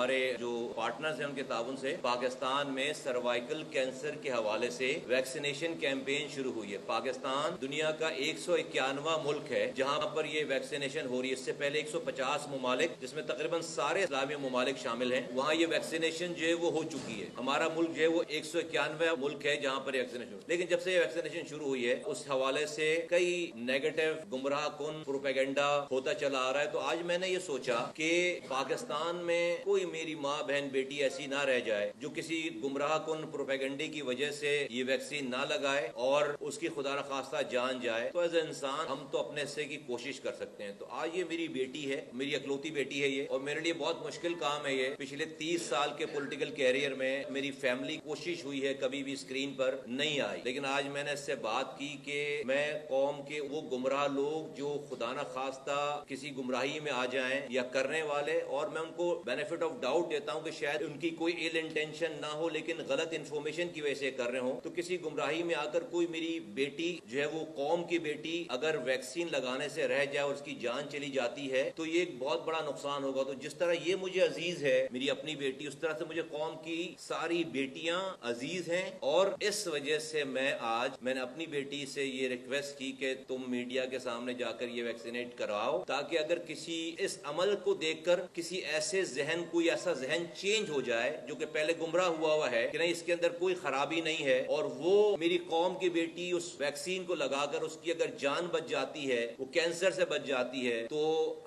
ہمارے جو پارٹنرز ہیں ان کے تعاون سے پاکستان میں سروائیکل کینسر کے حوالے سے ویکسینیشن کیمپین شروع ہوئی ہے۔ پاکستان دنیا کا 151واں ملک ہے جہاں پر یہ ویکسینیشن ہو رہی ہے۔ اس سے پہلے 150 ممالک جس میں تقریباً سارے اسلامی ممالک شامل ہیں، وہاں یہ ویکسینیشن جو ہے وہ ہو چکی ہے۔ ہمارا ملک جو ہے وہ 191واں ملک ہے جہاں پر یہ ویکسینیشن، لیکن جب سے یہ ویکسینیشن شروع ہوئی ہے اس حوالے سے کئی نیگیٹو گمراہ کن پروپیگنڈا ہوتا چلا آ رہا ہے۔ تو آج میں نے یہ سوچا کہ پاکستان میں کوئی میری ماں بہن بیٹی ایسی نہ رہ جائے جو کسی گمراہ کن پروپیگنڈے کی وجہ سے یہ ویکسین نہ لگائے اور اس کی خدا نخواستہ جان جائے۔ تو ایز اے انسان ہم تو اپنے حصے کی کوشش کر سکتے ہیں۔ تو آج یہ میری بیٹی ہے، میری اکلوتی بیٹی ہے یہ، اور میرے لیے بہت مشکل کام ہے یہ۔ پچھلے 30 سال کے پولیٹیکل کیریئر میں میری فیملی کوشش ہوئی ہے کبھی بھی اسکرین پر نہیں آئی، لیکن آج میں نے اس سے بات کی کہ میں قوم کے وہ گمراہ لوگ جو خدا نخواستہ کسی گمراہی میں آ جائیں یا کرنے والے، اور میں ان کو بینیفٹ آف ڈاؤٹ دیتا ہوں کہ شاید ان کی کوئی ایل انٹینشن نہ ہو لیکن غلط انفارمیشن کی وجہ سے کر رہے ہوں، تو کسی گمراہی میں آ کر کوئی میری بیٹی جو ہے وہ قوم کی بیٹی اگر ویکسین لگانے سے رہ جائے اور اس کی جان چلی جاتی ہے تو یہ ایک بہت بڑا نقصان ہوگا۔ تو جس طرح یہ مجھے عزیز ہے میری اپنی بیٹی، اس طرح سے مجھے قوم کی ساری بیٹیاں عزیز ہیں، اور اس وجہ سے میں نے اپنی بیٹی سے یہ ریکویسٹ کی کہ تم میڈیا کے سامنے جا کر یہ ویکسینیٹ کراؤ، تاکہ اگر کسی اس عمل کو دیکھ کر کسی ایسے ذہن کوئی ایسا ذہن چینج ہو جائے جو کہ پہلے گمراہ ہوا ہے کہ نہیں اس کے اندر کوئی خرابی نہیں ہے، اور وہ میری قوم کی بیٹی اس ویکسین کو لگا کر اس کی اگر جان بچ جاتی ہے، وہ کینسر سے بچ جاتی ہے، تو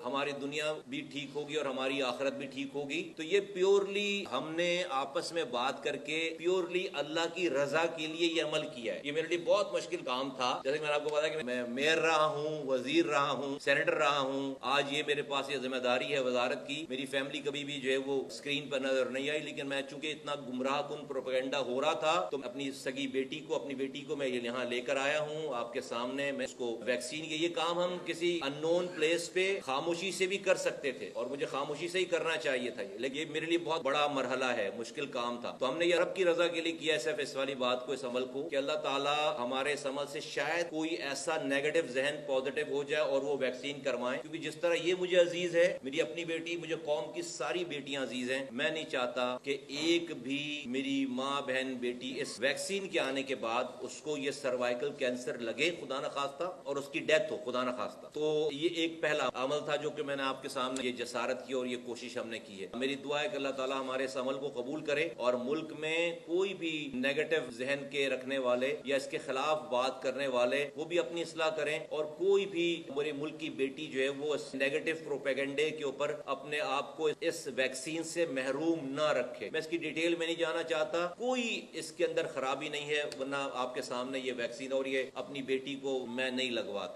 ہماری دنیا بھی ٹھیک ہوگی اور ہماری آخرت بھی ٹھیک ہوگی۔ تو یہ پیورلی ہم نے آپس میں بات کر کے پیورلی اللہ کی رضا کے لیے یہ عمل کیا ہے۔ یہ میرے لیے بہت مشکل کام تھا، جیسے کہ میں نے آپ کو بتایا کہ میں میئر رہا ہوں، وزیر رہا ہوں، سینیٹر رہا ہوں، آج یہ میرے پاس یہ ذمہ داری ہے وزارت کی۔ میری فیملی کبھی بھی جو ہے وہ اسکرین پر نظر نہیں آئی، لیکن میں چونکہ اتنا گمراہ کن پروپیگنڈا ہو رہا تھا تو اپنی سگی بیٹی کو میں یہاں لے کر آیا ہوں آپ کے سامنے۔ میں اس کو ویکسین یہ کام ہم کسی ان نون پلیس پہ خاموشی سے بھی کر سکتے تھے اور مجھے خاموشی سے ہی کرنا چاہیے تھا، لیکن یہ میرے لیے بہت بڑا مرحلہ ہے، مشکل کام تھا۔ تو ہم نے یہ رب کی رضا کے لیے کیا ہے صرف اس والی بات کو، اس عمل کو، کہ اللہ تعالیٰ ہمارے اس عمل سے شاید کوئی ایسا نیگیٹو ذہن پازیٹو ہو جائے اور وہ ویکسین کروائیں، کیونکہ جس طرح یہ مجھے عزیز ہے، میری اپنی بیٹی، مجھے قوم کی ساری بیٹیاں عزیز ہیں۔ میں نہیں چاہتا کہ ایک بھی میری ماں بہن بیٹی اس ویکسین کے آنے کے بعد اس کو یہ سروائیکل کینسر لگے خدا نخواستہ اور اس کی ڈیتھ ہو خدا نخواستہ۔ تو یہ ایک پہلا عمل تھا جو کہ میں نے آپ کے سامنے یہ جسارت کی اور یہ کوشش ہم نے کی ہے۔ میری دعا ہے کہ اللہ تعالیٰ ہمارے اس عمل کو قبول کرے اور ملک میں کوئی بھی نیگیٹو ذہن کے رکھنے والے یا اس کے خلاف بات کرنے والے وہ بھی اپنی اصلاح کریں، اور کوئی بھی ہمارے ملک کی بیٹی جو ہے وہ اس نیگیٹو پروپیگنڈے کے اوپر اپنے آپ کو اس ویکسین سے محروم نہ رکھے۔ میں اس کی ڈیٹیل میں نہیں جانا چاہتا، کوئی اس کے اندر خرابی نہیں ہے، ورنہ آپ کے سامنے یہ ویکسین اور یہ اپنی بیٹی کو میں نہیں لگواتا۔